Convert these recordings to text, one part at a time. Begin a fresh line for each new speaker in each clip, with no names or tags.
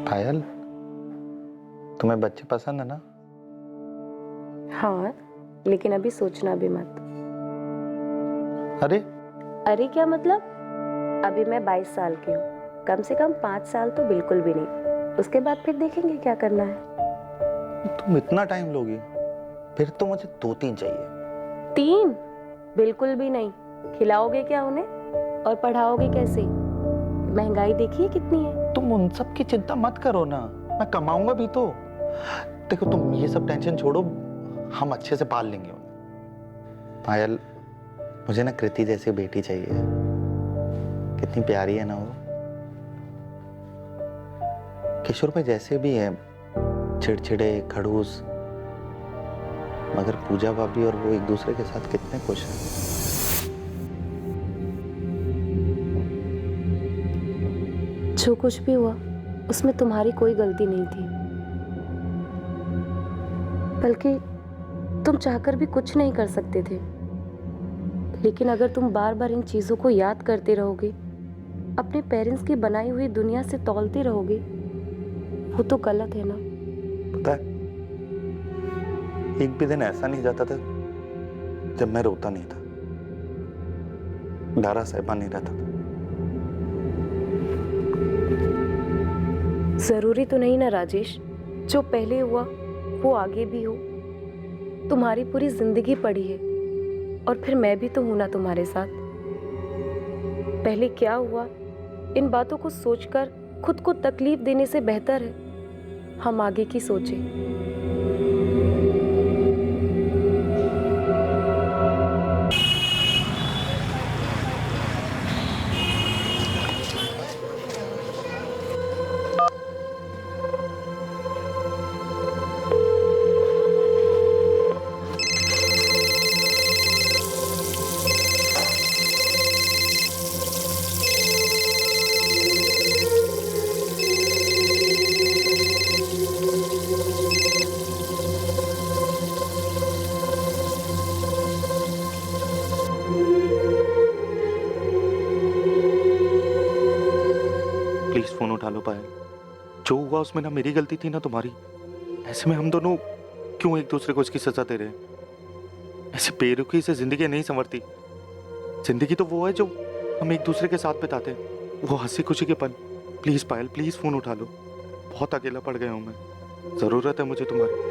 पायल, तुम्हें बच्चे पसंद है ना?
हाँ, लेकिन अभी सोचना भी मत।
अरे
अरे क्या मतलब? अभी मैं 22 साल की हूँ, कम से कम 5 साल तो बिल्कुल भी नहीं। उसके बाद फिर देखेंगे क्या करना है।
तुम इतना टाइम लोगी? फिर तो मुझे 2-3 चाहिए।
3? बिल्कुल भी नहीं। खिलाओगे क्या उन्हें और पढ़ाओगे कैसे? महंगाई देखिए कितनी है।
तुम उन सब की चिंता मत करो ना, मैं कमाऊंगा भी तो। देखो तुम ये सब टेंशन छोड़ो, हम अच्छे से पाल लेंगे उन्हें। पायल, मुझे ना कृति जैसी बेटी चाहिए। कितनी प्यारी है ना वो। किशोर भाई जैसे भी है, चिड़चिड़े खड़ूस, मगर पूजा भाभी और वो एक दूसरे के साथ कितने खुश हैं।
जो कुछ भी हुआ उसमें तुम्हारी कोई गलती नहीं थी, बल्कि तुम चाहकर भी कुछ नहीं कर सकते थे। लेकिन अगर तुम बार बार इन चीजों को याद करते रहोगे, अपने पेरेंट्स की बनाई हुई दुनिया से तौलते रहोगे, वो तो गलत है ना।
पता है, एक भी दिन ऐसा नहीं जाता था जब मैं रोता नहीं था, डारा सहबा नहीं रहता था।
जरूरी तो नहीं ना राजेश, जो पहले हुआ वो आगे भी हो। तुम्हारी पूरी जिंदगी पड़ी है और फिर मैं भी तो हूं ना तुम्हारे साथ। पहले क्या हुआ, इन बातों को सोचकर खुद को तकलीफ देने से बेहतर है हम आगे की सोचें।
प्लीज फोन उठा लो पायल। जो हुआ उसमें ना मेरी गलती थी ना तुम्हारी। ऐसे में हम दोनों क्यों एक दूसरे को इसकी सजा दे रहे हैं? ऐसे बेरुखी से जिंदगी नहीं संवरती। जिंदगी तो वो है जो हम एक दूसरे के साथ बिताते हैं, वो हंसी खुशी के पल। प्लीज पायल, प्लीज फोन उठा लो। बहुत अकेला पड़ गया हूं मैं, जरूरत है मुझे तुम्हारी।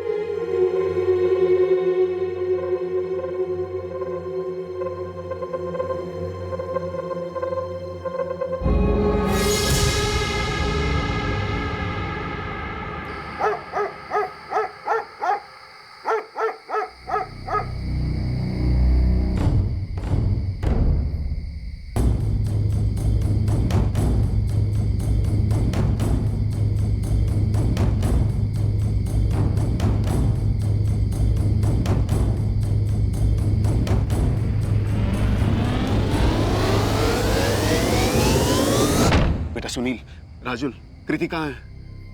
सुनील, राजुल, कृति कहाँ है?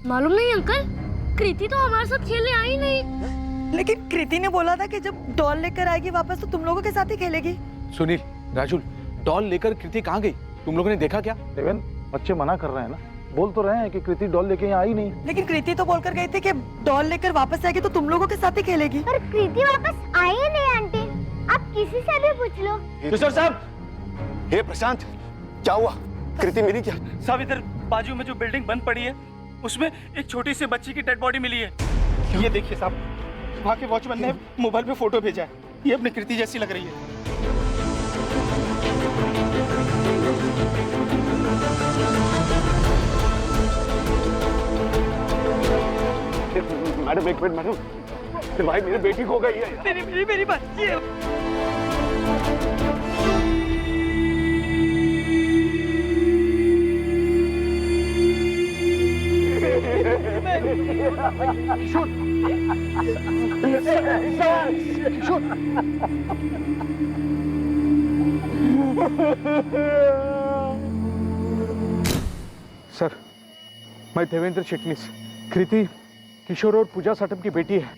मालूम नहीं अंकल, कृति तो हमारे साथ खेलने आई नहीं।
लेकिन कृति ने बोला था कि जब डॉल लेकर आएगी वापस तो तुम लोगों के साथ ही खेलेगी।
सुनील, राजुल, डॉल लेकर कृति कहाँ गई? तुम लोगों ने देखा क्या?
देवेन, बच्चे मना कर रहे हैं ना, बोल तो रहे हैं कि कृति डॉल लेके यहाँ आई नहीं।
लेकिन कृति तो बोलकर गई थी कि डॉल लेकर वापस आएगी तो तुम लोगों के साथ ही खेलेगी।
पर कृति वापस आई ही नहीं आंटी, आप किसी से भी पूछ लो।
किशोर साहब, हे प्रशांत, क्या हुआ? कृति मिली क्या?
साहब इधर बाजू में जो बिल्डिंग बंद पड़ी है उसमें एक छोटी सी बच्ची की डेड बॉडी मिली है। ये देखिए साहब, वहाँ के वॉचमैन ने मोबाइल पे फोटो भेजा है। ये अपनी कृति जैसी लग रही है।
मैडम एक मिनट मैडम, भाई मेरी बेटी खो गई है।
मेरी बच्ची है।
किशोर, किशोर, सर, मैं देवेंद्र चिटनीस, कृति किशोर और पूजा साटम की बेटी है।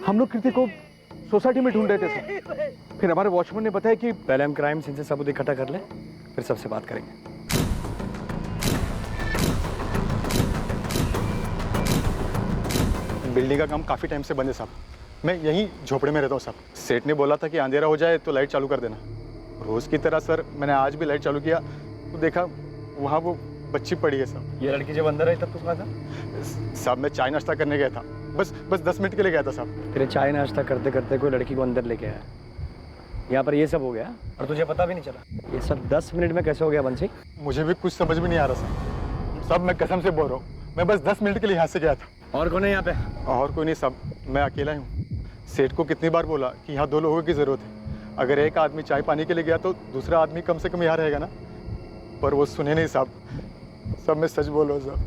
हम लोग कृति को सोसाइटी में ढूंढ रहे थे सर। फिर हमारे वॉचमैन ने बताया कि
पहले हम क्राइम सीन से सबूत इकट्ठा कर लें, फिर सबसे बात करेंगे। बिल्डिंग का काम काफ़ी टाइम से बंद है साहब। मैं यहीं झोपड़े में रहता हूँ साहब। सेठ ने बोला था कि अंधेरा हो जाए तो लाइट चालू कर देना। रोज़ की तरह सर मैंने आज भी लाइट चालू किया तो देखा वहाँ वो बच्ची पड़ी है साहब।
ये लड़की जब अंदर आई तब तू कहाँ था?
साहब मैं चाय नाश्ता करने गया था, बस 10 मिनट के लिए गया था साहब।
तेरे चाय नाश्ता करते करते कोई लड़की को अंदर लेके आया, यहाँ पर ये सब हो गया और तुझे पता भी नहीं चला। ये सब 10 मिनट में कैसे हो गया बंसी?
मुझे भी कुछ समझ में नहीं आ रहा साहब। साहब मैं कसम से बोल रहा हूँ, मैं बस 10 मिनट के लिए यहाँ से गया था।
और कौन है यहाँ पे?
और कोई नहीं साहब, मैं अकेला ही हूँ। सेठ को कितनी बार बोला कि यहाँ 2 लोगों की ज़रूरत है। अगर एक आदमी चाय पानी के लिए गया तो दूसरा आदमी कम से कम यहाँ रहेगा ना, पर वो सुने नहीं साहब। सब मैं सच बोल रहा हूँ साहब।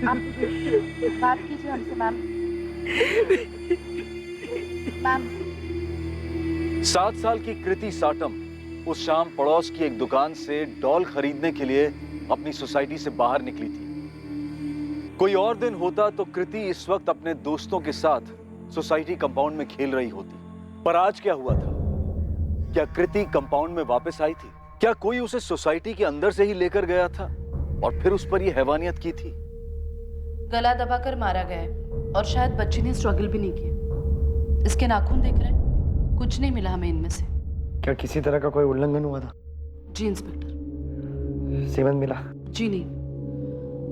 आप बात कीजिए हमसे मैम। मैम
7 साल की कृति साटम उस शाम पड़ोस की एक दुकान से डॉल खरीदने के लिए अपनी सोसाइटी से बाहर निकली थी। कोई और दिन होता तो कृति इस वक्त अपने दोस्तों के साथ सोसाइटी कंपाउंड में खेल रही होती, पर आज क्या हुआ था? क्या कृति कंपाउंड में वापस आई थी? क्या कोई उसे सोसाइटी के अंदर से ही लेकर गया था और फिर उस पर यह हैवानियत की थी?
गला दबाकर मारा गया है और शायद बच्ची ने स्ट्रगल भी नहीं किया। इसके नाखून देख रहे हैं, कुछ नहीं मिला हमें इनमें से।
क्या किसी तरह का कोई उल्लंघन हुआ था?
जी इंस्पेक्टर।
सेवन मिला?
जी नहीं,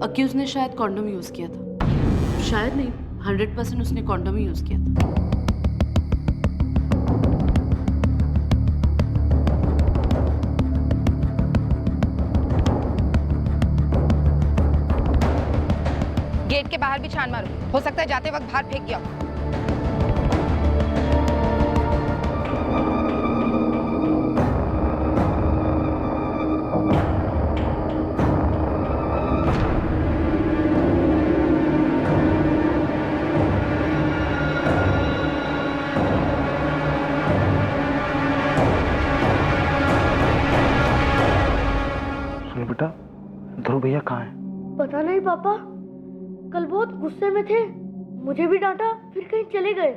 अक्यूज ने शायद कॉन्डोम यूज किया था। शायद नहीं, 100% उसने कॉन्डोम ही यूज किया था।
गेट के बाहर भी छान मारो, हो सकता है जाते वक्त बाहर फेंक गया हो।
सुनो बेटा, ध्रुव भैया कहाँ हैं?
पता नहीं पापा, कल बहुत गुस्से में थे, मुझे भी डांटा, फिर कहीं चले गए।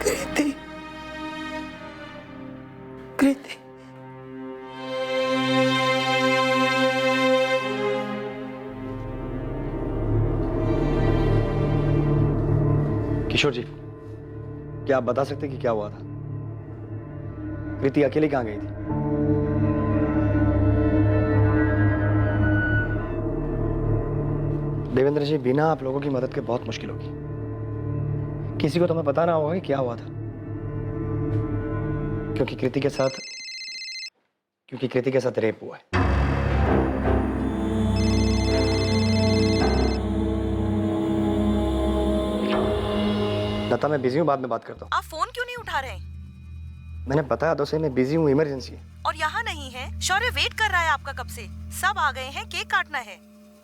कृति, कृति,
किशोर जी, क्या आप बता सकते कि क्या हुआ था? कृति अकेली कहाँ गई थी? देवेंद्र जी, बिना आप लोगों की मदद के बहुत मुश्किल होगी। किसी को तो हमें बताना होगा कि क्या हुआ था, क्योंकि कृति के साथ रेप हुआ है। लता, मैं बिजी हूँ, बाद में बात करता हूँ।
आप फोन क्यों नहीं उठा रहे?
मैंने बताया तो सही, मैं बिजी हूँ, इमरजेंसी है।
और यहाँ नहीं है? शौर्य वेट कर रहा है आपका कब से। सब आ गए हैं, केक काटना है।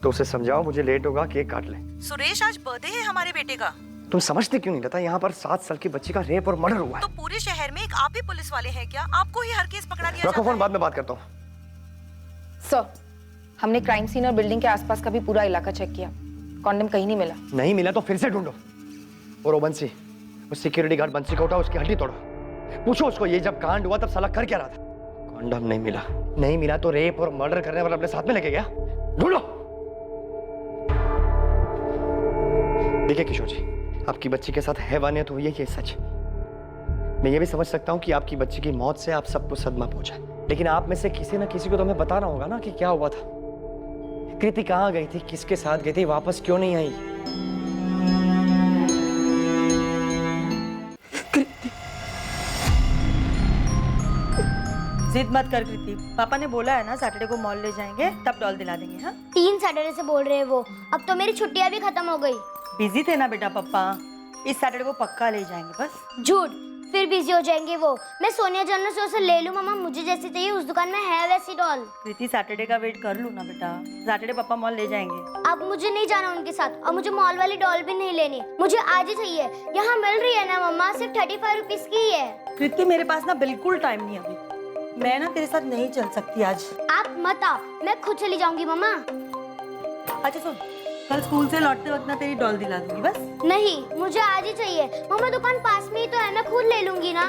तो उसे समझाओ मुझे लेट होगा, केक काट ले।
सुरेश, आज बर्थडे है हमारे बेटे का।
तुम समझते क्यों नहीं लता? यहाँ पर 7 साल की बच्ची का रेप और मर्डर हुआ है।
तो पूरे शहर में एक आप ही पुलिस वाले हैं क्या? आपको ही हर केस पकड़ा दिया
रखो
जाता
फोन,
है।
बाद में बात करता हूँ।
सर, हमने क्राइम सीन और बिल्डिंग के आसपास का भी पूरा इलाका चेक किया, कॉन्डम कहीं नहीं मिला।
नहीं मिला तो फिर से ढूंढो। और वो बंसी, उस सिक्योरिटी गार्ड बंसी को उठाओ, उसकी हड्डी तोड़ो। पूछो उसको ये जब कांड हुआ तब साला कर क्या रहा था। कॉन्डम नहीं मिला, नहीं मिला तो रेप और मर्डर करने वाला अपने साथ में लेके गया। ढूंढो। देखिए किशोर जी, आपकी बच्ची के साथ हैवानियत हुई है, ये सच। मैं ये भी समझ सकता हूँ कि आपकी बच्ची की मौत से आप सबको सदमा पहुंचा, लेकिन आप में से किसी न किसी को तो हमें बताना होगा ना कि क्या हुआ था। कृति कहाँ गई थी, किसके साथ गई थी, वापस क्यों नहीं आई?
जिद मत कर कृति, पापा ने बोला है ना सैटरडे को मॉल ले जाएंगे, तब डॉल दिला देंगे। हाँ,
3 सैटरडे से बोल रहे हैं वो। अब तो मेरी छुट्टियां भी खत्म हो गई।
बिजी थे ना बेटा पापा, इस सैटरडे को पक्का ले जाएंगे। बस
झूठ, फिर बिजी हो जाएंगे वो। मैं सोनिया जन्नत से उसे ले लूं। मम्मा, मुझे जैसी चाहिए उस दुकान में है वैसी डॉल।
कृति, सैटरडे का वेट कर लू ना बेटा, सैटरडे पापा मॉल ले जाएंगे।
अब मुझे नहीं जाना उनके साथ, और मुझे मॉल वाली डॉल भी नहीं लेनी। मुझे आज ही चाहिए। यहाँ मिल रही है ना मम्मा, सिर्फ 35 रुपीज की ही है।
कृति, मेरे पास ना बिल्कुल टाइम नहीं अभी, मैं ना तेरे साथ नहीं चल सकती आज।
आप मत आओ, मैं खुद चली जाऊंगी मम्मा।
अच्छा सुन, कल स्कूल से लौटते वक्त ना तेरी डॉल दिला दूंगी। बस
नहीं, मुझे आज ही चाहिए। मम्मा दुकान पास में ही तो है, मैं खुद ले लूंगी ना।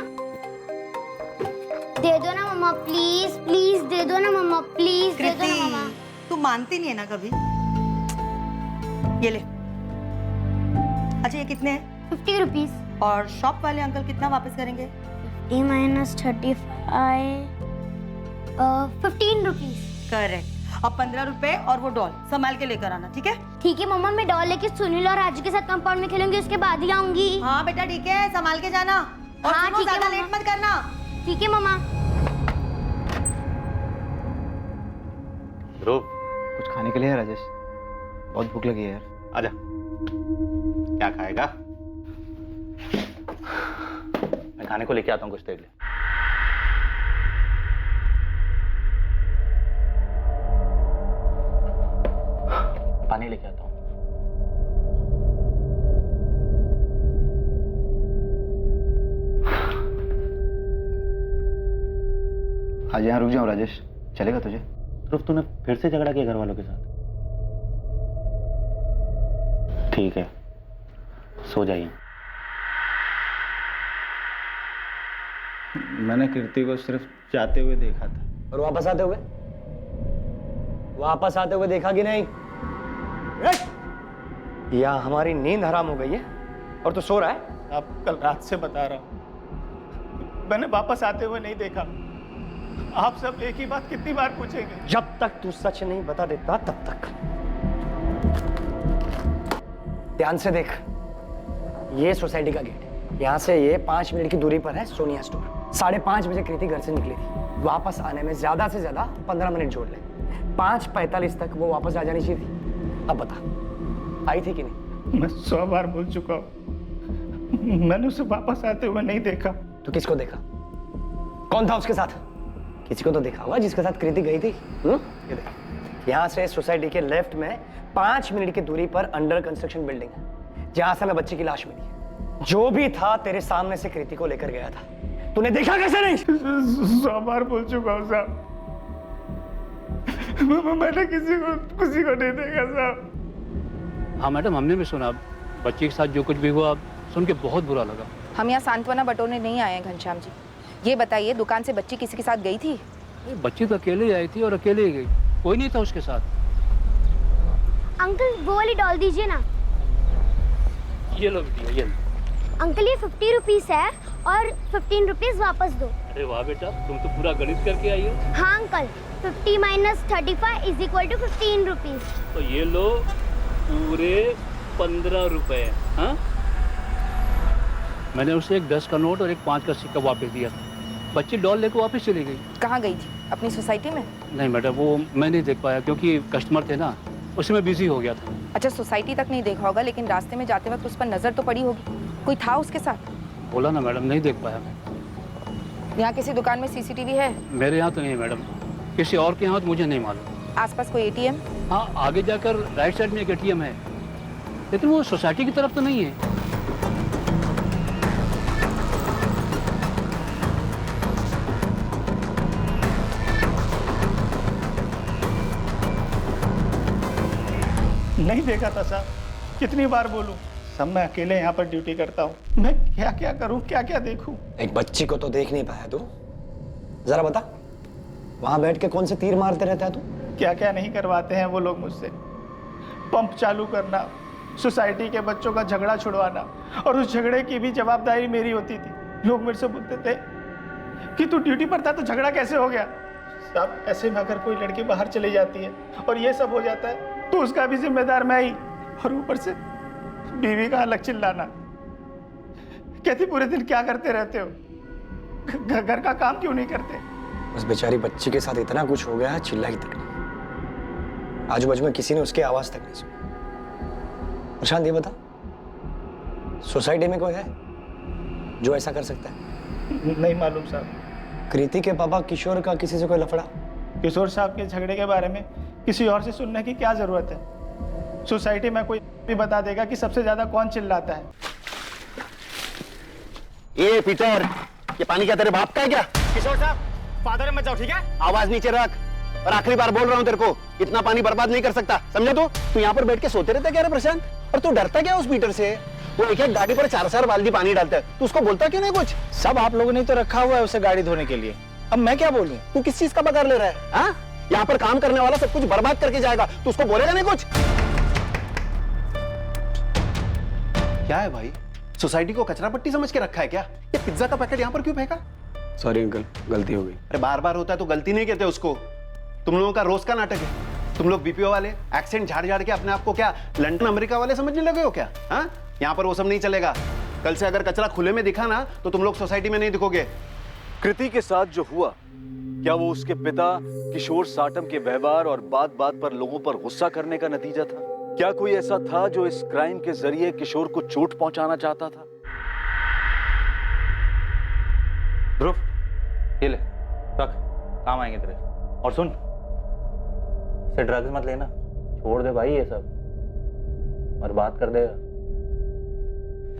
दे दो ना मम्मा, प्लीज प्लीज दे दो ना मम्मा, प्लीज दे दो
कृति,
ना मम्मा।
तू मानती नहीं है ना कभी। ये ले। अच्छा ये कितने हैं?
50 रुपीज।
और शॉप वाले अंकल कितना वापस करेंगे?
50 माइनस 35 15 रुपीज।
करेक्ट। अब 15 रुपए और वो डॉल संभाल के लेकर आना, ठीक है?
ठीक है मम्मा, मैं डॉल लेके सुनील और राजू के साथ कंपाउंड में खेलूंगी, उसके बाद ही आऊंगी।
हाँ बेटा ठीक है, संभाल के जाना। और
हाँ,
सुनो,
ठीक है,
ज्यादा
मम्मा।
लेट मत करना।
ठीक है मम्मा।
ध्रुव,
कुछ खाने के लिए है राजेश? बहुत भूख लगी है यार।
आजा। क्या खाएगा? मैं खाने को लेके आता हूँ, कुछ देर ले। पानी लेके आता हूँ।
आज यहाँ रुक जाओ राजेश, चलेगा तुझे?
ध्रुव, तूने फिर से झगड़ा किया घर वालों के साथ? ठीक है, सो जाइए।
मैंने कीर्ति को सिर्फ जाते हुए देखा था।
और वापस आते हुए? वापस आते हुए देखा कि नहीं? या हमारी नींद हराम हो गई है और तू सो रहा है?
आप कल रात से बता रहा हूँ, मैंने वापस आते हुए नहीं देखा। आप सब एक ही बात कितनी बार पूछेंगे?
जब तक तू सच नहीं बता देता तब तक। ध्यान से देख, ये सोसाइटी का गेट है। यहाँ से ये 5 मिनट की दूरी पर है सोनिया स्टोर। 5:30 बजे कृति घर से निकली थी। वापस आने में ज्यादा से ज्यादा 15 मिनट जोड़ ले। 5:45 तक वो वापस आ जानी चाहिए थी। अब बता, आई थी कि नहीं?
मैं 100 बार बोल चुका हूँ, मैंने उसे वापस आते हुए नहीं देखा।
तो किसको देखा? कौन था उसके साथ? किसी को तो देखा होगा जिसके साथ कृति गई थी। ये देख, यहाँ से सोसाइटी के लेफ्ट में 5 मिनट की दूरी पर अंडर कंस्ट्रक्शन बिल्डिंग है, जहां से हमें बच्ची की लाश मिली। जो भी था तेरे सामने से कृति को लेकर गया था। तूने देखा कैसे नहीं?
100 बार बोल चुका हूँ साहब, मैंने किसी को नहीं देखा साहब।
हाँ मैडम, हमने भी सुना। बच्चे के साथ जो कुछ भी हुआ सुन के बहुत बुरा लगा।
हम यहाँ सांत्वना बटोरने नहीं आए हैं घनश्याम जी। ये बताइए, दुकान से बच्ची किसी के साथ गई थी?
बच्ची तो अकेले ही आई थी और अकेले ही गई, कोई नहीं था उसके साथ।
अंकल वो वाली डॉल दीजिए ना।
ये लो बेटिया, ये लो।
अंकल ये 50 रुपीज है और 15 रुपीज वापस दो।
अरे वाह बेटा, तुम तो पूरा गणित करके आई हो।
हाँ uncle, 50 minus 35 is equal to 15 rupees.
तो ये लो पूरे 15 रुपए। हाँ, मैंने उसे एक 10 का नोट और एक 5 का सिक्का वापस दिया था। बच्ची डॉल लेकर वापस चली गई।
कहाँ गई थी? अपनी सोसाइटी में?
नहीं मैडम, वो मैं नहीं देख पाया क्योंकि कस्टमर थे ना, उसमें बिजी हो गया था।
अच्छा, सोसाइटी तक नहीं देखा होगा, लेकिन रास्ते में जाते वक्त उस पर नजर तो पड़ी होगी। कोई था उसके साथ?
बोला ना मैडम, नहीं देख पाया मैं।
यहाँ किसी दुकान में सीसीटीवी है?
मेरे यहाँ तो नहीं मैडम, किसी और के यहाँ तो मुझे नहीं मालूम।
आसपास कोई एटीएम?
हाँ, आगे जाकर राइट साइड में एक एटीएम है, लेकिन वो सोसाइटी की तरफ तो नहीं है।
नहीं देखा था साहब, कितनी बार बोलूं? सब मैं अकेले यहाँ पर ड्यूटी करता हूँ, मैं क्या क्या करूँ, क्या क्या देखूँ?
एक बच्ची को तो देख नहीं पाया तू? जरा बता, वहां बैठ के कौन से तीर मारते रहता है तू?
क्या क्या नहीं करवाते हैं वो लोग मुझसे। पंप चालू करना, सोसाइटी के बच्चों का झगड़ा छुड़वाना, और उस झगड़े की भी जवाबदारी मेरी होती थी। लोग मेरे से बोलते थे कि तू ड्यूटी पर था तो झगड़ा कैसे हो गया? साहब, ऐसे में अगर कोई लड़की बाहर चली जाती है और ये सब हो जाता है तो उसका भी जिम्मेदार मैं ही। और ऊपर से बीवी का अलग चिल्लाना। कहती पूरे दिन क्या करते रहते हो, घर का काम क्यों नहीं करते?
उस बेचारी बच्ची के साथ इतना कुछ हो गया है, चिल्लाई तक नहीं। आजू बाजू में किसी ने उसकी आवाज तक नहीं सुनी। प्रशांत, ये बता, सोसाइटी में कोई है जो ऐसा कर सकता है?
नहीं मालूम साहब।
कृति के पापा किशोर का किसी से कोई लफड़ा?
किशोर साहब के झगड़े के बारे में किसी और से सुनने की क्या जरूरत है? सोसाइटी में कोई भी बता देगा कि सबसे ज्यादा कौन चिल्लाता है।
ये पीटर, ये पानी क्या तेरे बाप का है क्या?
किशोर साहब, फादर मत जाओ, ठीक है?
आवाज नीचे रख, और आखिरी बार बोल रहा हूँ तेरे को, इतना पानी बर्बाद नहीं कर सकता, समझा? तू यहाँ पर बैठ के सोते रहता क्या रे प्रशांत? और तू डरता क्या उस पीटर से? वो एक गाड़ी पर 4-4 बाल्टी पानी डालता है, तू उसको बोलता क्यों नहीं कुछ?
सब आप लोगों ने तो रखा हुआ है उसे गाड़ी धोने के लिए।
अब मैं क्या बोलूं? तू किस चीज का बकार ले रहा है? हाँ? यहाँ पर काम करने वाला सब कुछ बर्बाद करके जाएगा, तू उसको बोलेगा नहीं कुछ? क्या है भाई, सोसाइटी को कचरा पट्टी समझ के रखा है क्या? ये पिज्जा का पैकेट यहाँ पर क्यों फेंका?
सॉरी अंकल, गलती हो गई।
अरे बार बार होता है तो गलती नहीं कहते उसको। तुम लोगों का रोज का नाटक है। तुम लोग बीपीओ वाले एक्सेंट झाड़ झाड़ के अपने आप को क्या लंदन अमेरिका वाले समझने लगे हो क्या? हाँ, यहाँ पर वो सब नहीं चलेगा। कल से अगर कचरा खुले में दिखा ना तो तुम लोग सोसाइटी में नहीं दिखोगे।
कृति के साथ जो हुआ, क्या वो उसके पिता किशोर साटम के व्यवहार और बात बात पर लोगों पर गुस्सा करने का नतीजा था? क्या कोई ऐसा था जो इस क्राइम के जरिए किशोर को चोट पहुंचाना चाहता था?
ध्रुव, ये ले, रख, काम आएंगे तेरे। और सुन, से ड्रग्स मत लेना, छोड़ दे भाई ये सब, बर्बाद कर देगा।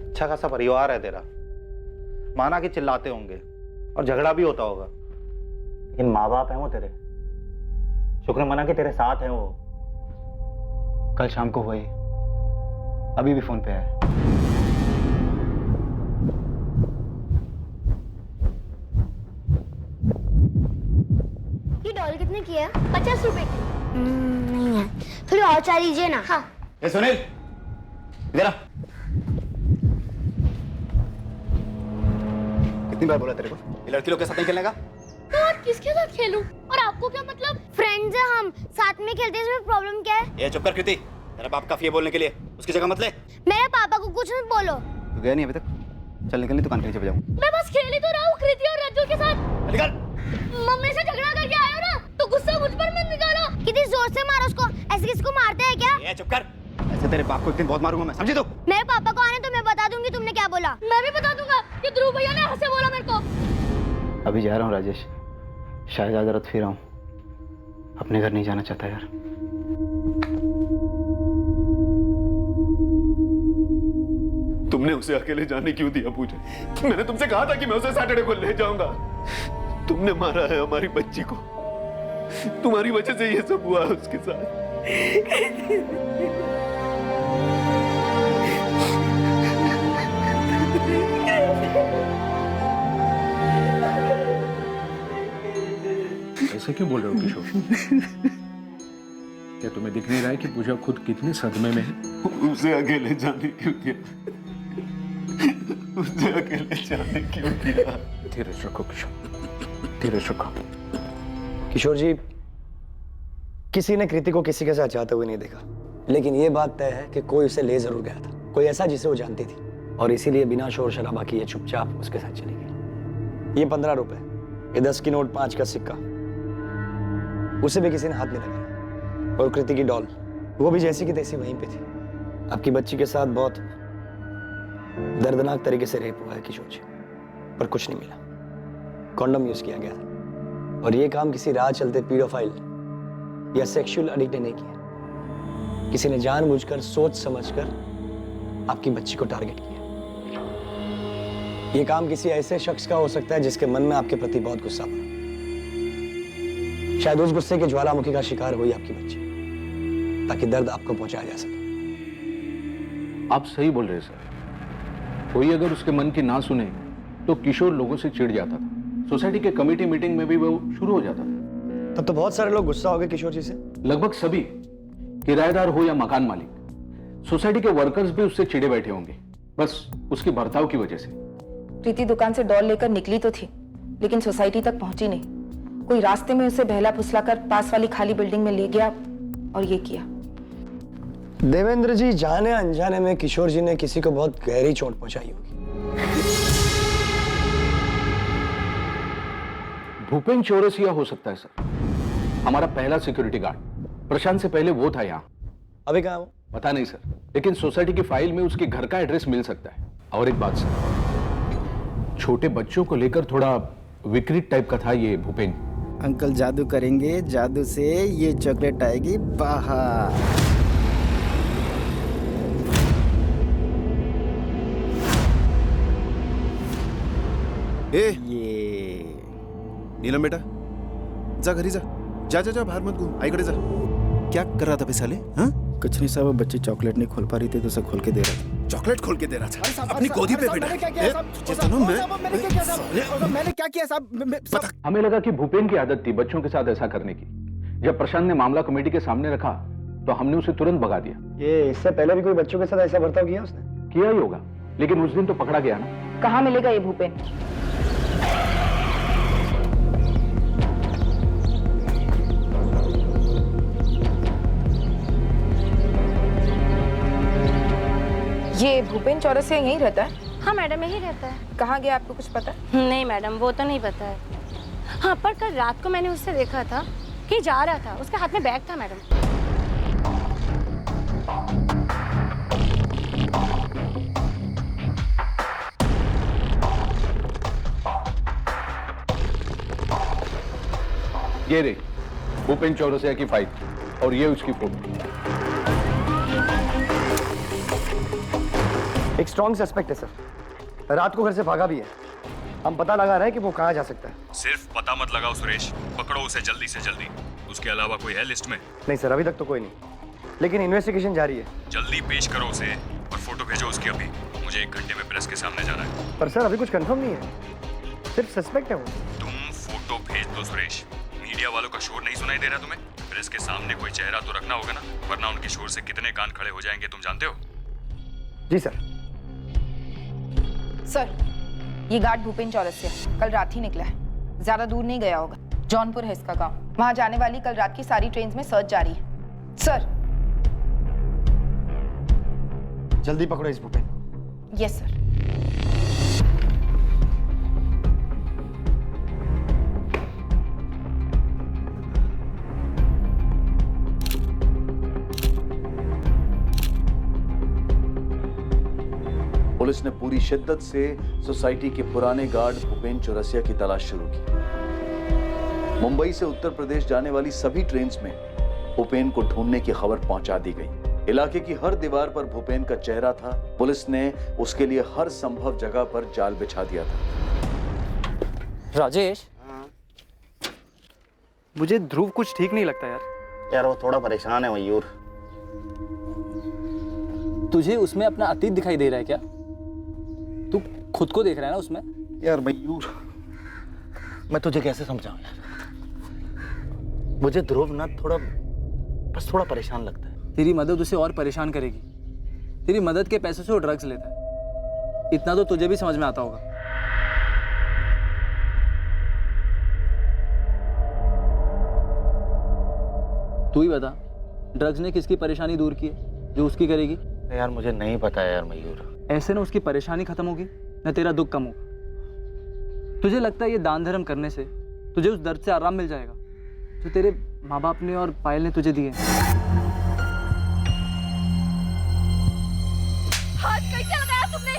अच्छा खासा परिवार है तेरा, माना कि चिल्लाते होंगे और झगड़ा भी होता होगा, लेकिन माँ बाप हैं वो तेरे। शुक्र मना कि तेरे साथ हैं वो।
कल शाम को हुए, अभी भी फोन पे है।
ये डॉल कितने की है? 50 रुपए की। नहीं है, थोड़ी और चाह लीजिए ना। हाँ।
ए सुनील, इधर आ। कितनी बार बोला तेरे को ये लड़की लोग के साथ नहीं खेलने का?
तो और किसके साथ खेलूं? और आपको क्या मतलब? फ्रेंड्स हैं हम, साथ में खेलते हैं, इसमें प्रॉब्लम क्या है?
ये चुप कर कृति, तेरा बाप काफी है बोलने के लिए, उसकी जगह मत ले।
मेरे पापा को कुछ मत बोलो।
तू गया नहीं अभी तक? चल निकल, दुकान के नीचे बजाऊं।
मैं बस खेल ही तो रहा हूँ कृति और रज्जू के साथ।
निकल।
मम्मी से झगड़ा करके आए हो ना, तो गुस्सा मुझ पर मत निकालो। कितनी जोर से मारो उसको, ऐसे किसको मारते हैं क्या?
ये चुप कर, ऐसे तेरे बाप को एक दिन बहुत मारूंगा मैं, समझी तू?
मेरे पापा को आने तो मैं बता दूंगी तुमने क्या बोला। मैं भी बता दूंगा कि ध्रुव भैया ने ऐसे बोला मेरे को।
अभी जा रहा हूँ राजेश, शायद आज रात फिर आऊँ, अपने घर नहीं जाना चाहता यार।
तुमने उसे अकेले जाने क्यों दिया पूजा? मैंने तुमसे कहा था कि मैं उसे सैटरडे को ले जाऊंगा। तुमने मारा है हमारी बच्ची को, तुम्हारी वजह से ये सब हुआ है उसके साथ।
ऐसे क्यों बोल रहे हो किशोर? क्या तुम्हें दिख नहीं रहा है कि पूजा खुद कितने सदमे में है?
उसे अकेले जाने क्यों दिया? उसे अकेले जाने क्यों दिया?
धीरज रखो किशोर, धीरज रखो।
किशोर जी, किसी ने कृति को किसी के साथ जाते हुए नहीं देखा, लेकिन ये बात तय है कि कोई उसे ले जरूर गया था, कोई ऐसा जिसे वो जानती थी, और इसीलिए बिना शोर शराबा किए चुपचाप उसके साथ चली गई। ये 15 रुपए, ये 10 की नोट, 5 का सिक्का, उसे भी किसी ने हाथ नहीं लगाया। और कृति की डॉल, वो भी जैसी की तैसी वहीं पे थी। आपकी बच्ची के साथ बहुत दर्दनाक तरीके से रेप हुआ है किशोर जी, पर कुछ नहीं मिला। कॉन्डम यूज किया गया था, और ये काम किसी राह चलते पीडोफाइल या सेक्सुअल एडिक्ट ने नहीं किया। किसी ने जानबूझकर, सोच समझकर आपकी बच्ची को टारगेट किया। ये काम किसी ऐसे शख्स का हो सकता है जिसके मन में आपके प्रति बहुत गुस्सा भरा। शायद उस गुस्से के ज्वालामुखी का शिकार हुई आपकी बच्ची, ताकि दर्द आपको पहुंचाया जा सके।
आप सही बोल रहे हैं सर। कोई अगर उसके मन की ना सुने तो किशोर लोगों से चिढ़ जाता था। सोसाइटी के कमेटी मीटिंग में भी वो शुरू हो जाता था।
तब तो बहुत सारे लोग गुस्सा हो गए किशोर जी से।
लगभग सभी, किराएदार हो या मकान मालिक, सोसाइटी के वर्कर्स भी उससे चिढ़े बैठे होंगे, बस उसके बर्ताव की वजह से।
प्रीति दुकान से डॉल लेकर निकली तो थी, लेकिन सोसाइटी तक पहुंची नहीं। कोई रास्ते में उसे बहला फुसलाकर पास वाली खाली बिल्डिंग में ले गया और ये किया।
देवेंद्र जी, जाने अनजाने में किशोर जी ने किसी को बहुत गहरी चोट पहुंचाई होगी।
भूपेन चौरसिया हो सकता है सर, हमारा पहला सिक्योरिटी गार्ड। प्रशांत से पहले वो था यहाँ।
अभी कहाँ वो?
पता नहीं सर, लेकिन सोसाइटी की फाइल में उसके घर का एड्रेस मिल सकता है। और एक बात सर, छोटे बच्चों को लेकर थोड़ा विकृत टाइप का था ये भूपेन।
अंकल जादू करेंगे, जादू से ये चॉकलेट आएगी बाहर।
ये नीलम बेटा, जा घरी जा, जा जा जा, बाहर मत घूम, आईकडे जा। क्या कर रहा था बे साले? हाँ,
कुछ नहीं साहब, बच्ची चॉकलेट नहीं खोल पा रही थी तो उसे खोल के दे रहा था।
चॉकलेट खोल के दे रहा था, अपनी गोदी पे बैठा।
मैंने क्या किया साहब?
हमें लगा कि भूपेन की आदत थी बच्चों के साथ ऐसा करने की। जब प्रशांत ने मामला कमेटी के सामने रखा तो हमने उसे तुरंत भगा दिया।
ये इससे पहले भी कोई बच्चों के साथ ऐसा बर्ताव किया उसने?
किया ही होगा, लेकिन उस दिन तो पकड़ा गया ना।
कहाँ मिलेगा ये भूपेन? ये भूपेन चौरसिया यहीं रहता है?
हाँ मैडम, यही रहता है।
कहाँ गया आपको कुछ पता?
नहीं मैडम, वो तो नहीं पता है। हाँ, पर कल रात को मैंने उससे देखा था कि जा रहा था, उसके हाथ में बैग था मैडम।
ये रे भूपेन चौरसिया की फाइल और ये उसकी फोटो।
एक स्ट्रॉन्ग सस्पेक्ट है सर, रात को घर से भागा भी है। हम पता लगा रहे हैं कि वो कहाँ जा सकता है।
सिर्फ पता मत लगाओ सुरेश, पकड़ो उसे जल्दी से जल्दी। उसके अलावा कोई है लिस्ट में?
नहीं सर, अभी तक तो कोई नहीं, लेकिन इन्वेस्टिगेशन जारी है।
जल्दी पेश करो उसे और फोटो भेजो उसकी अभी। मुझे 1 घंटे में प्रेस के सामने जाना है।
पर सर अभी कुछ कंफर्म नहीं है, सिर्फ सस्पेक्ट है वो।
तुम फोटो भेज दो सुरेश। मीडिया वालों का शोर नहीं सुनाई दे रहा तुम्हें? प्रेस के सामने कोई चेहरा तो रखना होगा ना, वरना उनके शोर से कितने कान खड़े हो जाएंगे तुम जानते हो।
जी सर।
सर, ये गार्ड भूपेन चौरसिया कल रात ही निकला है, ज्यादा दूर नहीं गया होगा। जौनपुर है इसका गांव। वहां जाने वाली कल रात की सारी ट्रेन्स में सर्च जारी है। सर
जल्दी पकड़ो इस भूपेन को।
Yes sir.
पुलिस ने पूरी शिद्दत से सोसाइटी के पुराने गार्ड भूपेन चौरसिया की तलाश शुरू की। मुंबई से उत्तर प्रदेश जाने वाली सभी ट्रेन्स में भूपेन को ढूंढने की खबर पहुंचा दी गई। इलाके की हर दीवार पर भूपेन का चेहरा था। पुलिस ने उसके लिए हर संभव जगह पर जाल बिछा दिया था।
राजेश, मुझे ध्रुव कुछ ठीक नहीं लगता
यार वो थोड़ा परेशान है मयूर।
तुझे उसमें अपना अतीत दिखाई दे रहा है क्या? तू खुद को देख रहा है ना उसमें?
यार मयूर, मैं तुझे कैसे समझाऊं यार? मुझे ध्रुव ना थोड़ा परेशान लगता है।
तेरी मदद उसे और परेशान करेगी। तेरी मदद के पैसे से वो ड्रग्स लेता है, इतना तो तुझे भी समझ में आता होगा। तू ही बता, ड्रग्स ने किसकी परेशानी दूर की है जो उसकी करेगी?
यार मुझे नहीं पता यार मयूर।
ऐसे ना उसकी परेशानी खत्म होगी न तेरा दुख कम होगा। तुझे लगता है ये दान धर्म करने से तुझे उस दर्द से आराम मिल जाएगा जो तेरे माँ बाप ने और पायल ने तुझे दिए?
हाथ कैसे लगाया तुमने?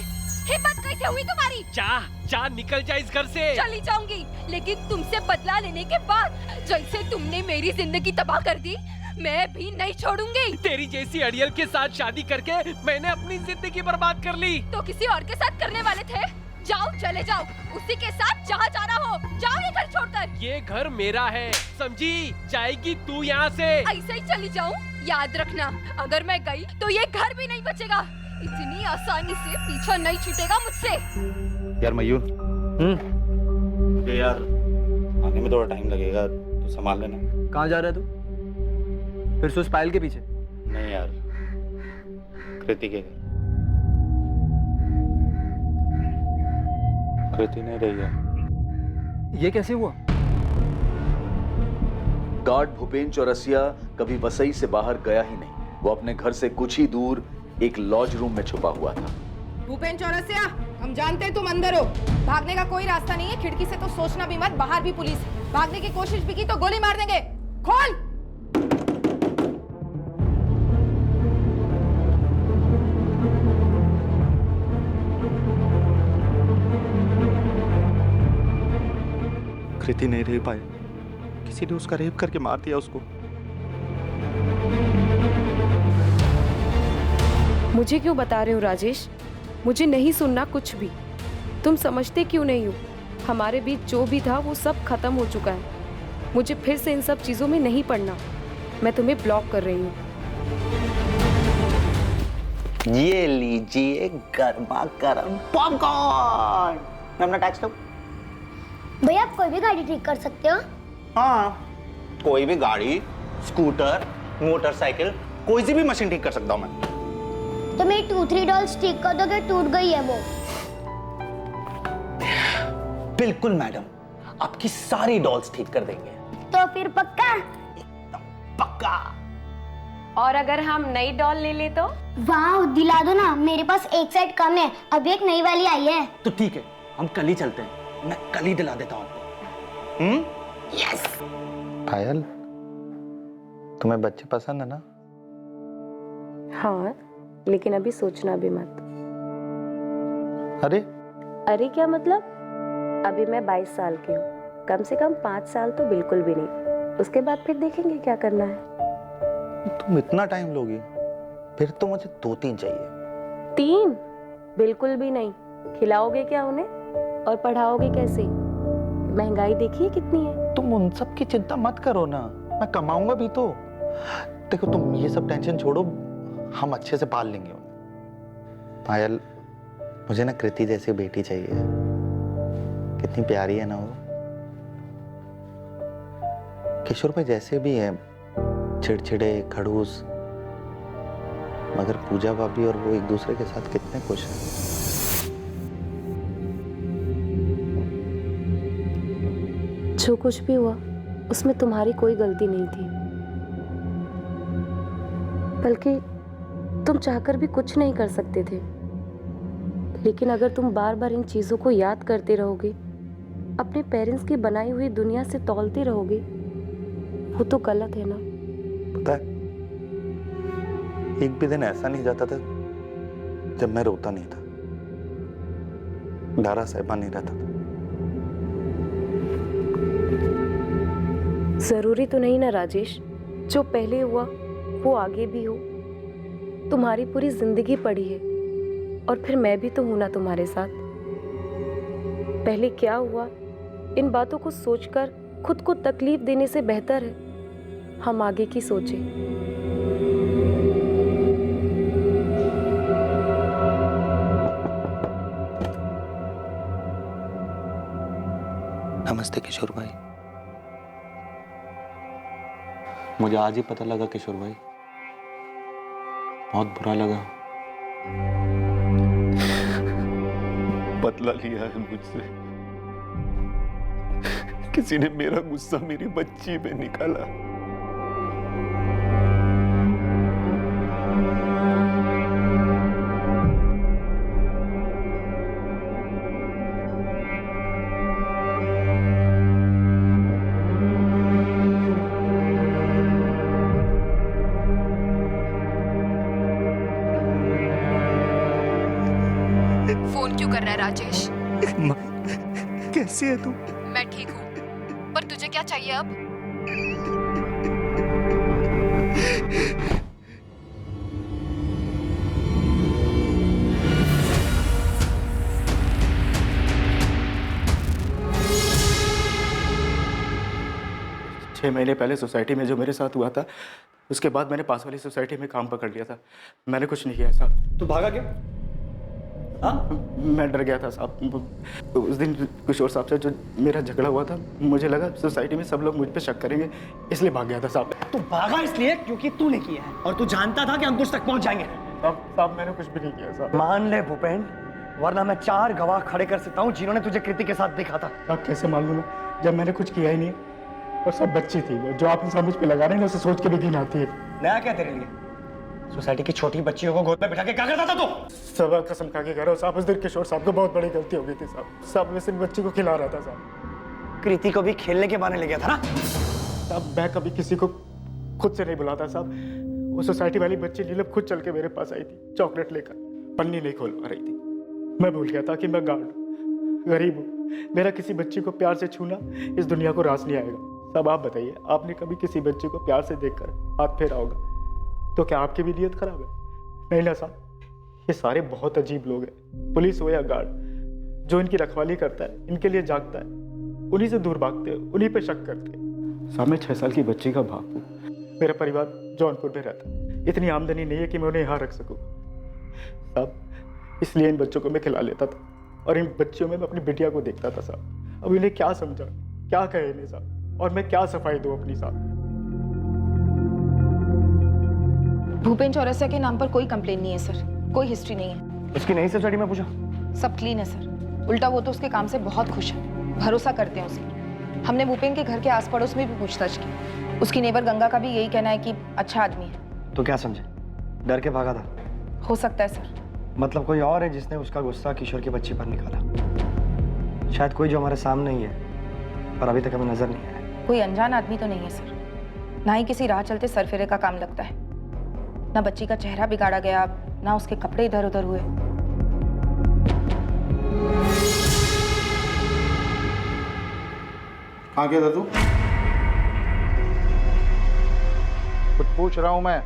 हिम्मत कैसे हुई तुम्हारी? जा निकल जा इस घर से। चली जाऊंगी, लेकिन तुमसे बदला लेने के बाद। जैसे तुमने मेरी जिंदगी तबाह कर दी, मैं भी नहीं छोड़ूंगी। तेरी जैसी अड़ियल के साथ शादी करके मैंने अपनी जिंदगी बर्बाद कर ली। तो किसी और के साथ करने वाले थे? जाओ, चले जाओ, उसी के साथ जहाँ जाना हो। जाओ ये घर छोड़कर। ये घर मेरा है, समझी? जाएगी तू यहाँ से। ऐसे ही चली जाऊँ? याद रखना, अगर मैं गई तो ये घर भी नहीं बचेगा। इतनी आसानी से पीछा नहीं छूटेगा मुझसे।
यार मयूर, यार आने में थोड़ा टाइम लगेगा, तो संभाल लेना।
कहाँ जा रहा है तू? फिर से उस पायल के पीछे?
नहीं यार, कृति के। कृति नहीं रही है।
ये कैसे हुआ?
गार्ड भूपेन चौरसिया कभी वसई से बाहर गया ही नहीं। वो अपने घर से कुछ ही दूर एक लॉज रूम में छुपा हुआ था।
भूपेन चौरसिया, हम जानते हैं तुम अंदर हो। भागने का कोई रास्ता नहीं है। खिड़की से तो सोचना भी मत, बाहर भी पुलिस। भागने की कोशिश भी की तो गोली मार देंगे। खोल।
कृति नहीं रह पाए, किसी ने उसका रेप करके मार दिया उसको।
मुझे क्यों बता रहे हो राजेश? मुझे नहीं सुनना कुछ भी। तुम समझते क्यों नहीं हो? हमारे बीच जो भी था वो सब खत्म हो चुका है। मुझे फिर से इन सब चीजों में नहीं पड़ना। मैं तुम्हें ब्लॉक कर रही हूँ।
ये लीजिए गर्मा गर्म पॉपकॉर्न। मैं अपना टैक्स लो।
भैया आप कोई भी गाड़ी ठीक कर सकते हो?
हाँ, कोई भी गाड़ी, स्कूटर, मोटरसाइकिल, कोई सी भी मशीन ठीक कर सकता हूँ मैं।
तो मेरी 2-3 डॉल्स ठीक कर दो, टूट गई है वो।
बिल्कुल मैडम, आपकी सारी डॉल्स ठीक कर देंगे।
तो फिर पक्का?
पक्का।
और अगर हम नई डॉल ले ले तो?
वाह, दिला दो ना, मेरे पास एक सेट कम है, अभी एक नई वाली आई है।
तो ठीक है, हम कल ही चलते हैं, मैं कल ही दिला देता हूँ आपको। यस।
पायल, तुम्हें बच्चे पसंद है ना?
हाँ, लेकिन अभी सोचना भी मत।
अरे
अरे क्या मतलब? अभी मैं 22 साल की हूँ, कम से कम 5 साल तो बिल्कुल भी नहीं, उसके बाद फिर देखेंगे क्या करना है।
तुम इतना टाइम लोगी? फिर तो मुझे 2-3 चाहिए।
3? बिल्कुल भी नहीं। खिलाओगे क्या उन्हें और पढ़ाओगे कैसे? महंगाई देखिए कितनी है।
तुम उन सब की चिंता मत करो ना, मैं कमाऊंगा भी तो। देखो तुम ये सब टेंशन छोड़ो, हम अच्छे से पाल लेंगे उन्हें। पायल, मुझे ना कृति जैसी बेटी चाहिए। कितनी प्यारी है ना वो। किशोर भाई जैसे भी है, चिड़चिड़े, खड़ूस, मगर पूजा भाभी और वो एक दूसरे के साथ कितने खुश हैं।
जो कुछ भी हुआ उसमें तुम्हारी कोई गलती नहीं थी, बल्कि तुम चाहकर भी कुछ नहीं कर सकते थे। लेकिन अगर तुम बार बार इन चीजों को याद करते रहोगे, अपने पेरेंट्स की बनाई हुई दुनिया से तौलते रहोगे, वो तो गलत है ना।
पता है, एक भी दिन ऐसा नहीं जाता था जब मैं रोता नहीं था, डरा सहमा नहीं रहता था।
जरूरी तो नहीं ना राजेश, जो पहले हुआ वो आगे भी हो। तुम्हारी पूरी जिंदगी पड़ी है और फिर मैं भी तो हूं ना तुम्हारे साथ। पहले क्या हुआ, इन बातों को सोचकर खुद को तकलीफ देने से बेहतर है हम आगे की सोचें।
नमस्ते किशोर भाई। मुझे आज ही पता लगा किशोर भाई, बहुत बुरा लगा।
बदला लिया है मुझसे। किसी ने मेरा गुस्सा मेरी बच्ची पे निकाला।
फोन क्यों कर रहा है राजेश?
कैसी है तू?
मैं ठीक हूँ, पर तुझे क्या चाहिए अब?
छह महीने पहले सोसाइटी में जो मेरे साथ हुआ था, उसके बाद मैंने पास वाली सोसाइटी में काम पकड़ लिया था। मैंने कुछ नहीं किया साहब।
तू भागा क्यों? हाँ?
मैं डर गया था साहब। उस दिन किशोर साहब से जो मेरा झगड़ा हुआ था, मुझे लगा सोसाइटी में सब लोग मुझ पे शक करेंगे, इसलिए भाग गया था साहब।
तू भागा इसलिए क्योंकि तूने किया है और तू जानता था कि हम तुझ तक पहुंच जाएंगे।
साहब मैंने कुछ भी नहीं किया साहब।
मान ले भूपेन, वरना मैं 4 गवाह खड़े कर सकता हूँ जिन्होंने तुझे कृति के साथ देखा था।
आप कैसे मान लूँ मैं, जब मैंने कुछ किया ही नहीं, और सब बच्ची थी। जो आप इंसान मुझ पे लगा रहे हैं, उसे सोच के भी घिन आती है।
नया क्या तेरे लिए? सोसाइटी की छोटी बच्चियों को गोद में बिठा के क्या करता था तू?
सब कसम खा के कह रहा हूँ साहब, उस दिन किशोर साहब को बहुत बड़ी गलती हो गई थी साहब। साहब मैं सिर्फ बच्ची को खिला रहा था साहब।
कृति को भी खेलने के बहाने ले गया था ना?
साहब मैं कभी किसी को खुद से नहीं बुलाता साहब। वो सोसाइटी वाली बच्ची नीलम खुद चल के मेरे पास आई थी, चॉकलेट लेकर, पन्नी नहीं खोल पा रही थी। मैं भूल गया था कि मैं गार्ड हूँ, गरीब हूँ। मेरा किसी बच्ची को प्यार से छूना इस दुनिया को रास नहीं आएगा। साहब आप बताइए, आपने कभी किसी बच्चे को प्यार से देखकर हाथ फेरा होगा तो क्या आपकी भी नीयत खराब है? नहीं ना साहब, ये सारे बहुत अजीब लोग हैं। पुलिस हो या गार्ड, जो इनकी रखवाली करता है, इनके लिए जागता है, उन्हीं से दूर भागते हैं, उन्हीं पे शक करते हैं। साहब मैं 6 साल की बच्ची का बाप हूँ। मेरा परिवार जौनपुर में रहता है। इतनी आमदनी नहीं है कि मैं उन्हें यहाँ रख सकूँ। साहब इसलिए इन बच्चों को मैं खिला लेता था और इन बच्चों में मैं अपनी बिटिया को देखता था साहब। अब इन्हें क्या समझा, क्या कहे इन्हें साहब, और मैं क्या सफाई दूं अपनी साहब।
भूपेन चौरसिया के नाम पर कोई कंप्लेन नहीं है सर, कोई हिस्ट्री नहीं है।
उसकी नई सोसाइटी में पूछा?
सब क्लीन है सर, उल्टा वो तो उसके काम से बहुत खुश है, भरोसा करते हैं उसके। हमने भूपेन के घर के आस पड़ोस में भी पूछताछ की, उसकी नेबर गंगा का भी यही कहना है कि अच्छा आदमी है।
तो क्या समझे, डर के भागा था?
हो सकता है सर।
मतलब कोई और है जिसने उसका गुस्सा किशोर की बच्ची पर निकाला? शायद कोई जो हमारे सामने ही है पर अभी तक हमें नजर नहीं आया।
कोई अनजान आदमी तो नहीं है सर, ना ही किसी राह चलते सरफेरे का काम लगता है। ना बच्ची का चेहरा बिगाड़ा गया, ना उसके कपड़े इधर उधर हुए।
कहाँ गया था तू? कुछ पूछ रहा हूँ मैं।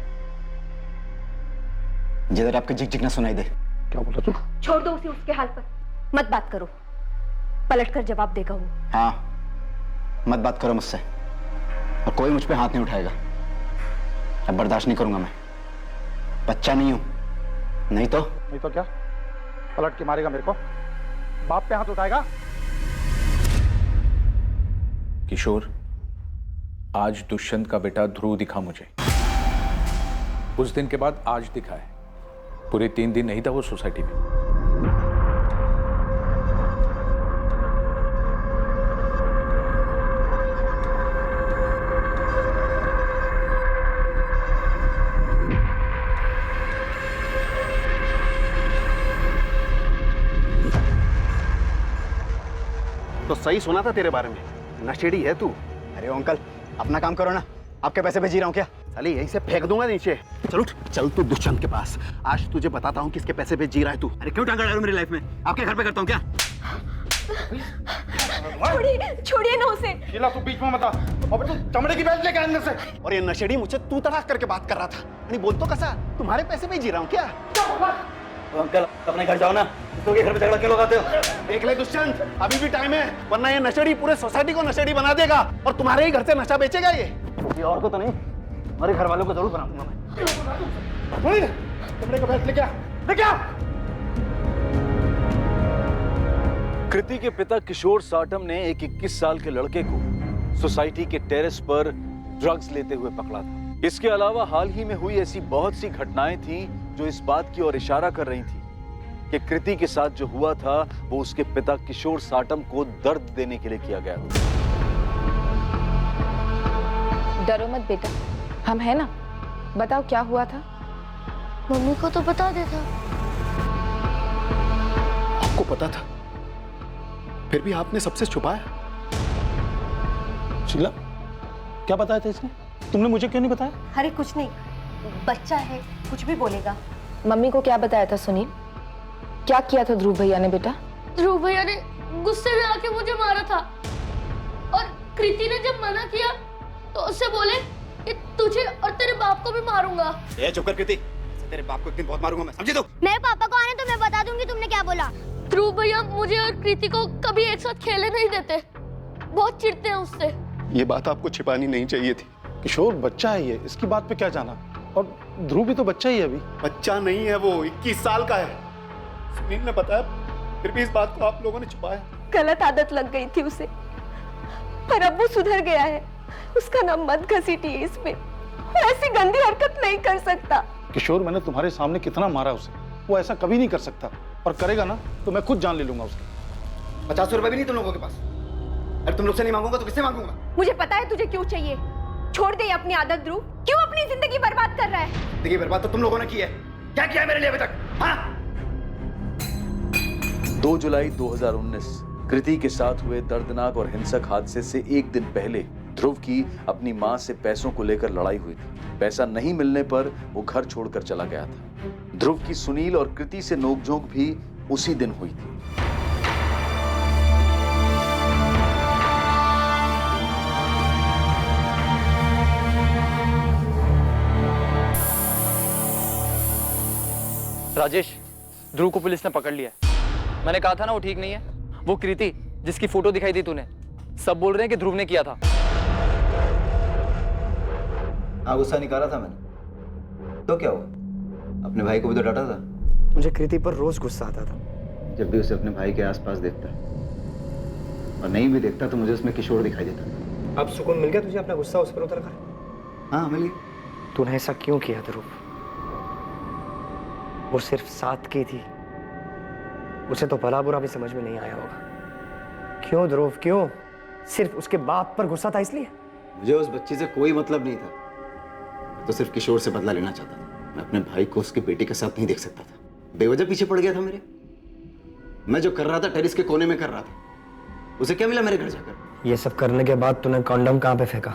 जिधर आपके जिक जिक ना सुनाई दे।
क्या बोला तू?
छोड़ दो उसे उसके हाल पर, मत बात करो, पलट कर जवाब देगा वो।
हाँ, मत बात करो मुझसे, और कोई मुझ पे हाथ नहीं उठाएगा। अब बर्दाश्त नहीं करूंगा मैं, बच्चा नहीं हूं। नहीं तो
क्या पलट के मारेगा मेरे को? बाप पे हाथ उठाएगा?
किशोर, आज दुष्यंत का बेटा ध्रुव दिखा मुझे। उस दिन के बाद आज दिखा है। पूरे 3 दिन नहीं था वो सोसाइटी में।
तो सही सुना था तेरे बारे में, नशेड़ी है तू। अरे अंकल, अपना काम करो ना, आपके पैसे पे जी रहा हूँ क्या? साली यहीं से फेंक दूंगा नीचे। चल उठ, चल तू दुष्यंत के पास, आज तुझे बताता हूँ किसके पैसे पे जी रहा है तू। अरे क्यों टांगा डालू मेरी लाइफ में? आपके घर पे करता हूँ क्या?
छोड़िए ना उसे।
शीला तू बीच में मत आ, अबे तू चमड़े की बेल्ट लेके अंदर से।
और ये नशेड़ी मुझे तू तड़ाक करके बात कर रहा था। नहीं बोल तो कैसा, तुम्हारे पैसे पे जी रहा हूँ क्या? तो अंकल अपने घर जाओ ना, तो के घर पे झगड़ा क्यों लगाते हो? देख ले दुष्यंत, अभी भी टाइम है, वरना ये नशेड़ी पूरे सोसाइटी को नशेड़ी बना देगा और तुम्हारे ही घर से नशा बेचेगा ये। किसी और को तो नहीं, हमारे घर वालों को जरूर बनाऊंगा मैं।
चमड़े का बेल्ट लेके आ, लेके आ।
कृति के पिता किशोर साटम ने एक 21 साल के लड़के को सोसाइटी के टेरेस पर ड्रग्स लेते हुए पकड़ा था। इसके अलावा हाल ही में हुई ऐसी बहुत सी घटनाएं थीं जो इस बात की ओर इशारा कर रही थी कि कृति के साथ जो हुआ था वो उसके पिता किशोर साटम को दर्द देने के लिए किया गया था।
डरो मत बेटा, हम हैं ना, बताओ क्या हुआ था?
मम्मी को तो बता देता।
आपको पता था, फिर भी आपने सबसे छुपाया।
शीला, क्या बताया था इसने? तुमने मुझे क्यों नहीं बताया?
अरे कुछ नहीं, बच्चा है, कुछ भी बोलेगा।
मम्मी को क्या बताया था सुनील? क्या किया था ध्रुव भैया ने बेटा?
ध्रुव भैया ने गुस्से में आके मुझे मारा था और कृति ने जब मना किया तो उससे बोले कि तुझे और तेरे बाप को भी मारूंगा।
ए चुप कर कृति, तेरे बाप को एक दिन बहुत मारूंगा मैं, समझी तू?
मेरे पापा को आने तो मैं बता दूंगी तुमने क्या बोला। ध्रुव भैया मुझे और कृति को कभी एक साथ खेलने नहीं देते, बहुत चिढ़ते हैं उससे।
ये बात आपको छिपानी नहीं चाहिए थी।
किशोर बच्चा है ये, इसकी बात पे क्या जाना? और ध्रुव भी तो बच्चा ही है अभी।
बच्चा नहीं है वो, 21 साल का है। सुनील ने बताया, फिर भी इस बात को आप लोगों ने छुपाया।
गलत आदत लग गई थी उसे, पर अब वो सुधर गया है। उसका नाम मत घसीटिए इसमें, वो ऐसी गंदी हरकत नहीं कर सकता।
किशोर, मैंने तुम्हारे सामने कितना मारा उसे, वो ऐसा कभी नहीं कर सकता, और करेगा ना तो मैं खुद जान ले लूंगा उसकी।
50 रुपए भी नहीं तुम लोगों के पास। अरे तुम लोग से नहीं मांगूंगा तो किससे मांगूंगा?
मुझे पता है तुझे क्यों चाहिए। छोड़ दे अपनी आदत ध्रुव, क्यों अपनी जिंदगी बर्बाद कर रहा है?
जिंदगी बर्बाद तो तुम लोगों ने की है। क्या किया है मेरे लिए अभी तक? हाँ?
2 जुलाई 2019 कृति के साथ हुए दर्दनाक और हिंसक हादसे से एक दिन पहले ध्रुव की अपनी मां से पैसों को लेकर लड़ाई हुई थी। पैसा नहीं मिलने पर वो घर छोड़कर चला गया था। ध्रुव की सुनील और कृति से नोकझोंक भी उसी दिन हुई थी।
राजेश, ध्रुव को पुलिस ने पकड़ लिया है। मैंने कहा था ना वो ठीक नहीं है। वो कृति जिसकी फोटो दिखाई दी तूने, सब बोल रहे हैं कि ध्रुव ने किया था।
हाँ, गुस्सा निकाला था मैंने। तो क्या हुआ? अपने भाई को भी तो डांटा था।
मुझे कृति पर रोज गुस्सा आता था।
जब भी उसे अपने भाई के आसपास देखता और नहीं भी देखता तो मुझे उसमें किशोर दिखाई देता।
अब सुकून मिल गया तुझे अपना गुस्सा उस पर उतर कर?
हाँ मिल गया।
तूने ऐसा क्यों किया ध्रुव? वो सिर्फ साथ की थी, उसे तो भला बुरा भी समझ में नहीं आया होगा। क्यों ध्रुव, क्यों? सिर्फ उसके बाप पर गुस्सा था इसलिए?
मुझे उस बच्ची से कोई मतलब नहीं था, मैं तो सिर्फ किशोर से बदला लेना चाहता था। मैं अपने भाई को उसकी बेटी के साथ नहीं देख सकता था। बेवजह पीछे पड़ गया था मेरे। मैं जो कर रहा था टेरिस के कोने में कर रहा था, उसे क्या मिला मेरे घर जाकर?
ये सब करने के बाद तूने कॉन्डम कहाँ पे फेंका?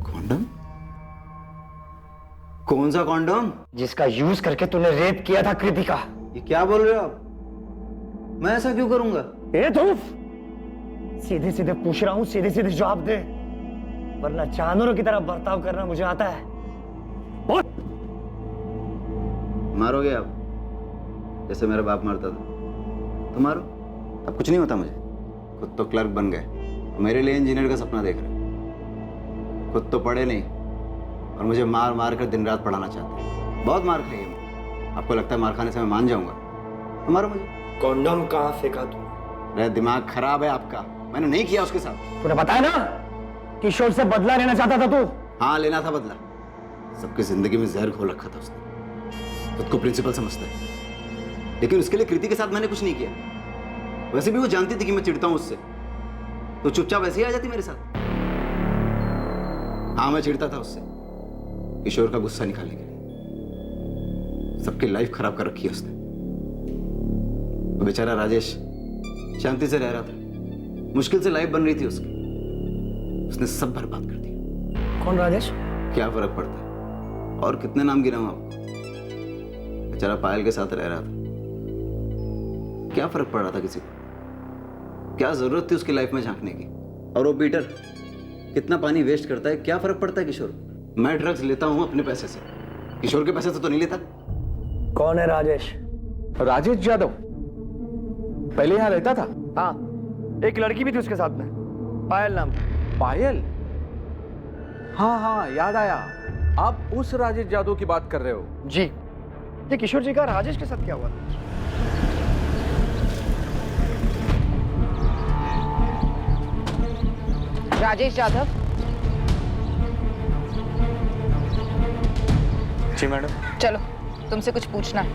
कॉन्डम? कौन सा कॉन्डम?
जिसका यूज करके तूने रेप किया था कृति का।
ये क्या बोल रहे हो आप? मैं ऐसा क्यों करूंगा?
ए ध्रुव, सीधे सीधे पूछ रहा हूं, सीधे सीधे जवाब दे, वरना जानवरों की तरह बर्ताव करना मुझे आता है। बोल।
मारोगे आप जैसे मेरा बाप मारता था तो मारो। अब कुछ नहीं होता मुझे। खुद तो क्लर्क बन गए, मेरे लिए इंजीनियर का सपना देख रहे। खुद तो पढ़े नहीं और मुझे मार मार कर दिन रात पढ़ाना चाहते हैं। बहुत मार खाई है मैंने। आपको लगता है मार खाने से मैं मान जाऊंगा? तो मारो मुझे।
कॉन्डम कहाँ फेंका तू?
मेरा दिमाग खराब है आपका। मैंने नहीं किया उसके साथ।
तूने बताया ना किशोर से बदला लेना चाहता था तू?
हाँ लेना था बदला। सबकी जिंदगी में जहर घोल रखा था उसने। खुद को प्रिंसिपल समझता है, लेकिन उसके लिए कृति के साथ मैंने कुछ नहीं किया। वैसे भी वो जानती थी कि मैं चिढ़ता हूं उससे, तो चुपचाप ऐसे ही आ जाती मेरे साथ। हाँ मैं चिढ़ता था उससे, किशोर का गुस्सा निकालने के लिए। सबकी लाइफ खराब कर रखी है उसने। वो बेचारा राजेश शांति से रह रहा था, मुश्किल से लाइफ बन रही थी उसकी, उसने सब बर्बाद कर दिया।
कौन राजेश?
क्या फर्क पड़ता है? और कितने नाम गिनाऊं आपको? बेचारा पायल के साथ रह रहा था, क्या फर्क पड़ रहा था किसी को? क्या जरूरत थी उसकी लाइफ में झांकने की? और वो पीटर कितना पानी वेस्ट करता है, क्या फर्क पड़ता है किशोर? मैं ड्रग्स लेता हूं अपने पैसे से, किशोर के पैसे से तो नहीं लेता।
कौन है राजेश?
राजेश यादव पहले यहाँ रहता था।
हाँ, एक लड़की भी थी उसके साथ में, पायल नाम।
पायल? हाँ हाँ याद आया। आप उस राजेश यादव की बात कर रहे हो?
जी। ये किशोर जी का राजेश के साथ क्या हुआ?
राजेश यादव।
जी मैडम।
चलो, तुमसे कुछ पूछना है।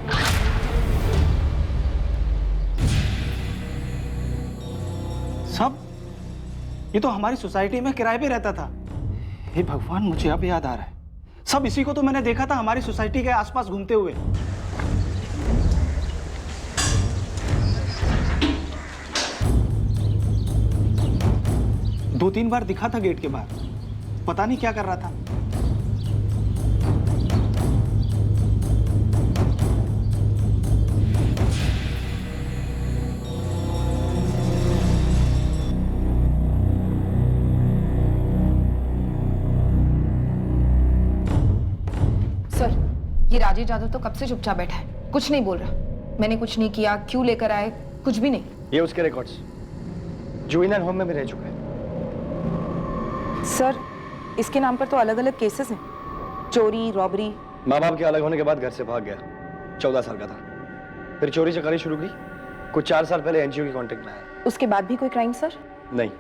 सब? ये तो हमारी सोसाइटी में किराए पे रहता था। हे भगवान, मुझे अब याद आ रहा है। सब इसी को तो मैंने देखा था हमारी सोसाइटी के आसपास घूमते हुए। दो तीन बार दिखा था गेट के बाहर, पता नहीं क्या कर रहा था।
सर, ये राजेश यादव तो कब से चुपचाप बैठा है, कुछ नहीं बोल रहा। मैंने कुछ नहीं किया, क्यों लेकर आए, कुछ भी नहीं।
ये उसके रिकॉर्ड्स जुवेनाइल होम में भी रह चुके हैं।
सर, इसके नाम पर तो अलग अलग केसेस हैं, चोरी, रॉबरी।
माँ बाप के अलग होने के बाद घर से भाग गया, 14 साल का था। फिर चोरी चकारी शुरू की, कुछ 4 साल पहले एनजीओ के कांटेक्ट में आया।
उसके बाद भी कोई क्राइम सर?
नहीं,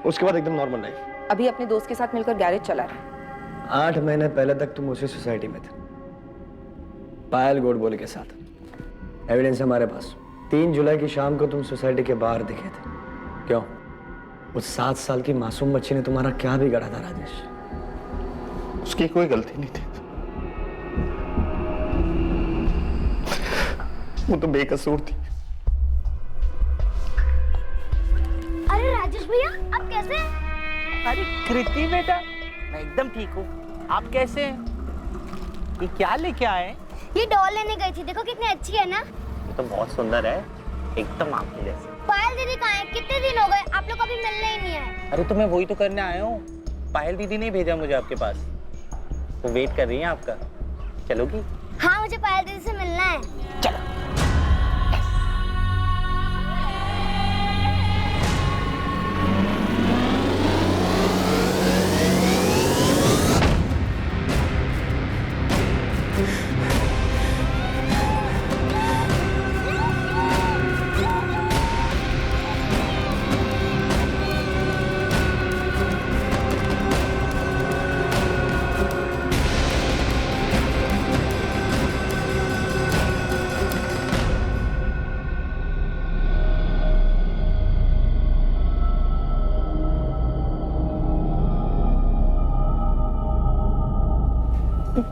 उसके बाद एकदम नॉर्मल लाइफ।
अभी अपने दोस्त के साथ मिलकर गैरेज चला रहा है।
8 महीने पहले तक तुम उसी सोसाइटी में थे, पायल गोडबोले के साथ। एविडेंस हमारे पास। 3 जुलाई की शाम को तुम सोसाइटी के बाहर दिखे थे। क्यों? उस 7 साल की मासूम बच्ची ने तुम्हारा क्या बिगाड़ा था राजेश?
उसकी कोई गलती नहीं थी, वो तो बेकसूर थी।
अरे राजेश भैया, आप कैसे हैं?
अरे कृति बेटा, मैं एकदम ठीक हूँ। आप कैसे हैं? ये क्या लेके आए?
ये डॉल लेने गई थी, देखो कितनी अच्छी है ना।
ये तो बहुत सुंदर है, एकदम आपके जैसे।
पायल दीदी कहाँ है? कितने दिन हो गए, आप लोग अभी मिलने ही नहीं आए।
अरे तो मैं वही तो करने आया हूँ। पायल दीदी ने भेजा मुझे आपके पास, वो वेट कर रही है आपका। चलोगी?
हाँ, मुझे पायल दीदी से मिलना है।
चलो।
ये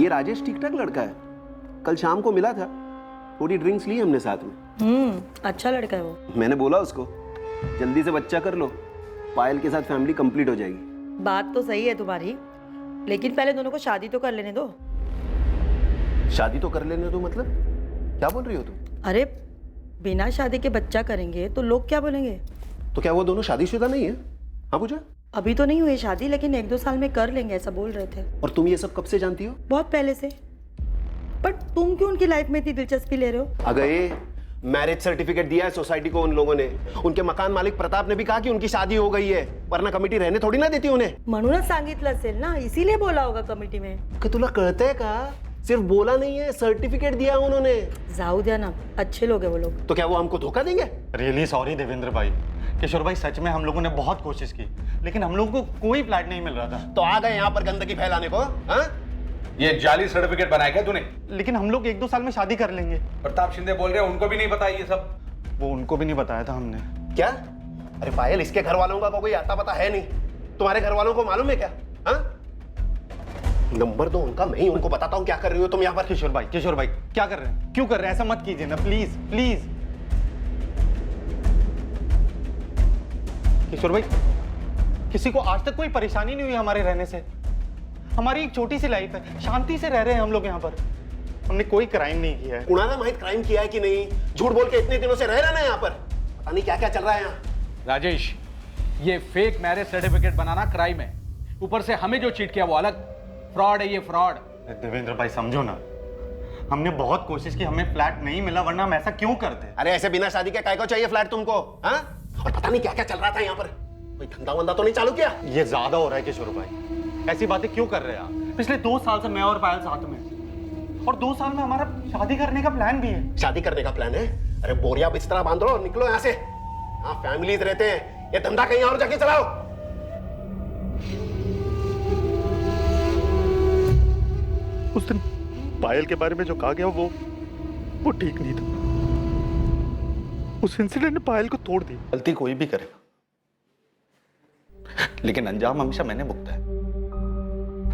राजेश ठीक ठाक लड़का है, कल शाम को मिला था, थोड़ी ड्रिंक्स ली हमने साथ में।
अच्छा लड़का है वो।
मैंने बोला उसको जल्दी से बच्चा कर लो, पायल के साथ फैमिली कंप्लीट हो जाएगी।
बात तो सही है तुम्हारी, लेकिन पहले दोनों को शादी तो कर लेने दो।
शादी तो कर लेने दो मतलब क्या बोल रही हो तुम?
अरे बिना शादी के बच्चा करेंगे तो लोग क्या बोलेंगे?
तो क्या वो दोनों शादीशुदा नहीं है? हाँ पूजा?
अभी तो नहीं हुई शादी, लेकिन 1-2 साल में कर लेंगे ऐसा बोल रहे थे।
और तुम ये सब कब से जानती हो?
बहुत पहले से। पर तुम क्यों उनकी लाइफ में इतनी दिलचस्पी ले रहे हो?
अगर ये मैरिज सर्टिफिकेट दिया है सोसाइटी को उन लोगों ने, उनके मकान मालिक प्रताप ने भी कहा कि उनकी शादी हो गई है, वरना कमिटी रहने थोड़ी ना देती उन्हें।
म्हणूनच सांगितलं असेल ना, इसीलिए बोला होगा कमिटी में।
कि तुला कळतंय का? सिर्फ बोला नहीं है, सर्टिफिकेट दिया उन्होंने।
जाऊ द्या ना, अच्छे लोग हैं वो लोग।
तो क्या वो हमको धोखा देंगे?
रियली सॉरी देवेंद्र भाई, किशोर भाई सच में हम लोगों ने बहुत कोशिश की, लेकिन हम लोगों को कोई फ्लैट नहीं मिल रहा था।
तो आ गए यहाँ पर गंदगी फैलाने को? हाँ?
ये जाली सर्टिफिकेट बनाया क्या तूने?
लेकिन हम लोग 1-2 साल में शादी कर लेंगे।
प्रताप शिंदे बोल रहे हैं उनको भी नहीं पता ये सब।
वो उनको भी नहीं बताया था हमने।
क्या? अरे पायल, इसके घर वालों का कोई आता पता है नहीं, तुम्हारे घर वालों को मालूम है क्या? हाँ? नंबर दो उनका, मैं ही उनको बताता हूँ क्या कर रही हो तुम यहाँ पर।
किशोर भाई क्या कर रहे हैं? क्यों कर रहे हैं? ऐसा मत कीजिए ना प्लीज प्लीज। किशोर भाई, किसी को आज तक कोई परेशानी नहीं हुई हमारे रहने से। हमारी एक छोटी सी लाइफ है, शांति से रह रहे हैं हम लोग यहाँ पर। हमने कोई क्राइम नहीं किया है।
उन्होंने माहित क्राइम किया है कि नहीं? झूठ बोल के इतने दिनों से रह रहे ना यहाँ पर, पता नहीं क्या क्या चल रहा है यहाँ।
राजेश, ये फेक मैरिज सर्टिफिकेट बनाना क्राइम है, ऊपर से हमें जो चीट किया वो अलग। फ्रॉड है ये, फ्रॉड।
देवेंद्र भाई समझो ना, हमने बहुत कोशिश की, हमें फ्लैट नहीं मिला, वरना हम ऐसा क्यों करते?
अरे ऐसे बिना शादी के काय को चाहिए फ्लैट तुमको? हाँ? और पता नहीं क्या क्या चल रहा था यहाँ पर, कोई धंधा वंदा तो नहीं चालू किया?
ये ज्यादा हो रहा है किशोर भाई, ऐसी बातें क्यों कर रहे हैं आप? पिछले 2 साल से मैं और पायल साथ में, और 2 साल में हमारा शादी करने का प्लान भी है।
शादी करने का प्लान है? अरे बोरिया बिस्तरा बांध लो और निकलो यहाँ से। हाँ, फैमिलीज रहते हैं, ये धंधा कहीं और जाके चलाओ।
उस दिन पायल के बारे में जो कहा गया वो ठीक नहीं था। उस इंसिडेंट ने पायल को तोड़ दी। गलती कोई भी करेगा, लेकिन अंजाम हमेशा मैंने भुगता है।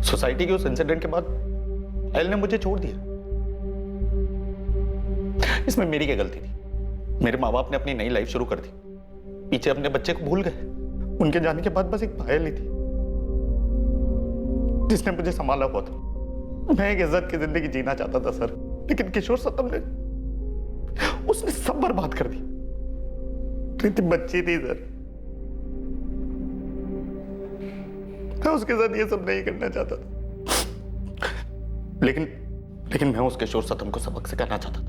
सोसाइटी के उस इंसिडेंट के बाद पायल ने मुझे छोड़ दिया। इसमें मेरी क्या गलती थी? मेरे माँ बाप ने अपनी नई लाइफ शुरू कर दी, पीछे अपने बच्चे को भूल गए। उनके जाने के बाद बस एक पायल ही थी जिसने मुझे संभाला हुआ था। मैं एक इज्जत की जिंदगी जीना चाहता था सर, लेकिन किशोर सतम ने उसने सब बर्बाद कर दी। प्रीति बच्ची थी सर, मैं उसके साथ ये सब नहीं करना चाहता था, लेकिन मैं उस किशोर सतम को सबक सिखाना चाहता था,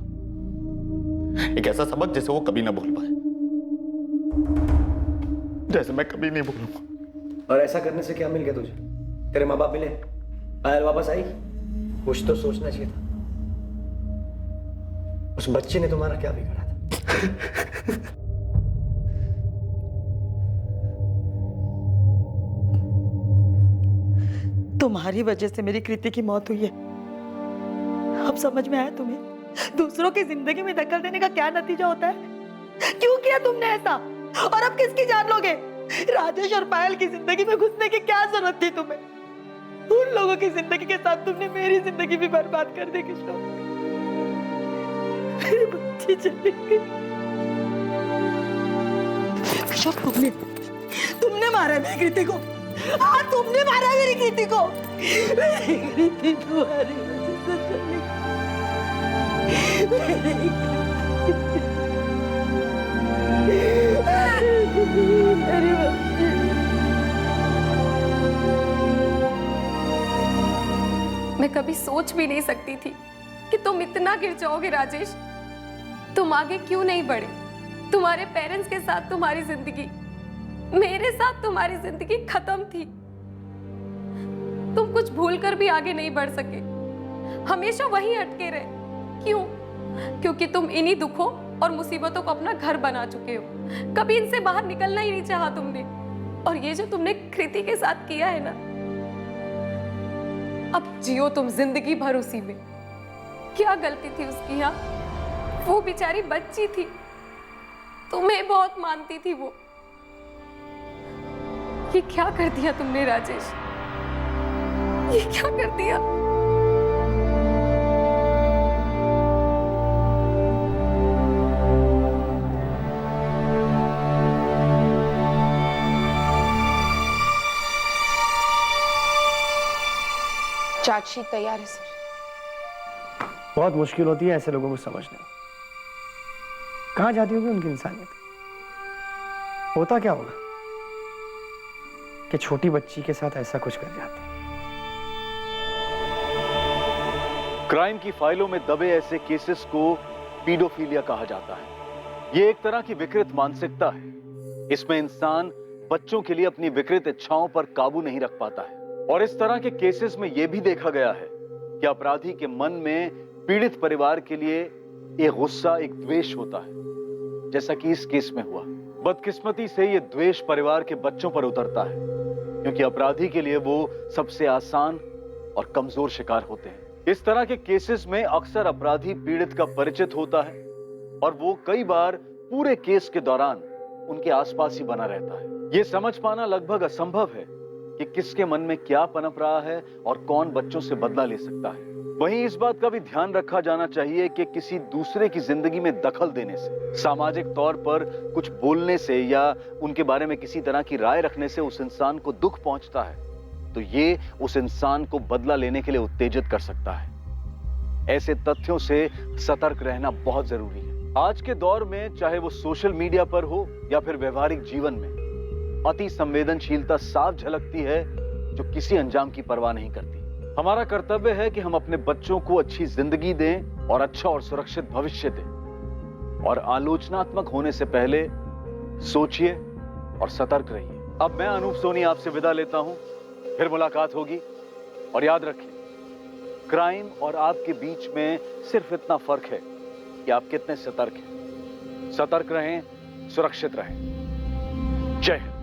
एक ऐसा सबक जिसे वो कभी ना भूल पाए, जैसे मैं कभी नहीं भूलूंगा।
और ऐसा करने से क्या मिल गया तुझे? तेरे माँ बाप मिले, पायल वापस आई, कुछ तो सोचना चाहिए था। उस बच्चे ने तुम्हारा क्या बिगाड़ा था?
तुम्हारी वजह से मेरी कृति की मौत हुई है। अब समझ में आया तुम्हें दूसरों की जिंदगी में दखल देने का क्या नतीजा होता है? क्यों किया तुमने ऐसा? और अब किसकी जान लोगे? राजेश और पायल की जिंदगी में घुसने की क्या जरूरत थी तुम्हें? उन लोगों की जिंदगी के साथ तुमने मेरी जिंदगी भी बर्बाद कर दी किशोर। मेरी बच्ची चली गई। किशोर, तुमने मारा है मेरी कृति को। हाँ, तुमने मारा मेरी कृति को। मेरी कृति तुम्हारी वजह से चली मेरी बच्ची।
मैं कभी सोच भी नहीं सकती थी कि तुम इतना गिर जाओगे राजेश। तुम आगे क्यों नहीं बढ़े? तुम्हारे पेरेंट्स के साथ तुम्हारी जिंदगी, मेरे साथ तुम्हारी जिंदगी खत्म थी। तुम कुछ भूलकर भी आगे नहीं बढ़ सके, हमेशा वहीं अटके रहे। क्यों? क्योंकि तुम इन्हीं दुखों और मुसीबतों को अपना घर बना चुके हो। कभी इनसे बाहर निकलना ही नहीं चाहा तुमने। और ये जो तुमने कृति के साथ किया है ना, अब जियो तुम जिंदगी भर उसी में। क्या गलती थी उसकी? यहाँ वो बेचारी बच्ची थी, तुम्हें बहुत मानती थी वो। ये क्या कर दिया तुमने राजेश, ये क्या कर दिया?
चार्जशीट तैयार है सर।
बहुत मुश्किल होती है ऐसे लोगों को समझने में। कहाँ जाती होगी उनकी इंसानियत? होता क्या होगा कि छोटी बच्ची के साथ ऐसा कुछ कर जाते हैं?
क्राइम की फाइलों में दबे ऐसे केसेस को पीडोफिलिया कहा जाता है। ये एक तरह की विकृत मानसिकता है। इसमें इंसान बच्चों के लिए अपनी विकृत इच्छाओं पर काबू नहीं रख पाता है। और इस तरह के केसेस में यह भी देखा गया है कि अपराधी के मन में पीड़ित परिवार के लिए एक गुस्सा, एक द्वेष होता है, जैसा कि इस केस में हुआ। बदकिस्मती से यह द्वेष परिवार के बच्चों पर उतरता है, क्योंकि अपराधी के लिए वो सबसे आसान और कमजोर शिकार होते हैं। इस तरह के केसेस में अक्सर अपराधी पीड़ित का परिचित होता है और वो कई बार पूरे केस के दौरान उनके आसपास ही बना रहता है। यह समझ पाना लगभग असंभव है कि किसके मन में क्या पनप रहा है और कौन बच्चों से बदला ले सकता है। वहीं इस बात का भी ध्यान रखा जाना चाहिए कि किसी दूसरे की जिंदगी में दखल देने से, सामाजिक तौर पर कुछ बोलने से या उनके बारे में किसी तरह की राय रखने से उस इंसान को दुख पहुंचता है, तो ये उस इंसान को बदला लेने के लिए उत्तेजित कर सकता है। ऐसे तथ्यों से सतर्क रहना बहुत जरूरी है। आज के दौर में चाहे वो सोशल मीडिया पर हो या फिर व्यवहारिक जीवन में, अति संवेदनशीलता साफ झलकती है जो किसी अंजाम की परवाह नहीं करती। हमारा कर्तव्य है कि हम अपने बच्चों को अच्छी जिंदगी दें और अच्छा और सुरक्षित भविष्य दें। और आलोचनात्मक होने से पहले सोचिए और सतर्क रहिए। अब मैं अनूप सोनी आपसे विदा लेता हूं, फिर मुलाकात होगी। और याद रखिए, क्राइम और आपके बीच में सिर्फ इतना फर्क है कि आप कितने सतर्क हैं। सतर्क रहें, सुरक्षित रहें। जय हिंद।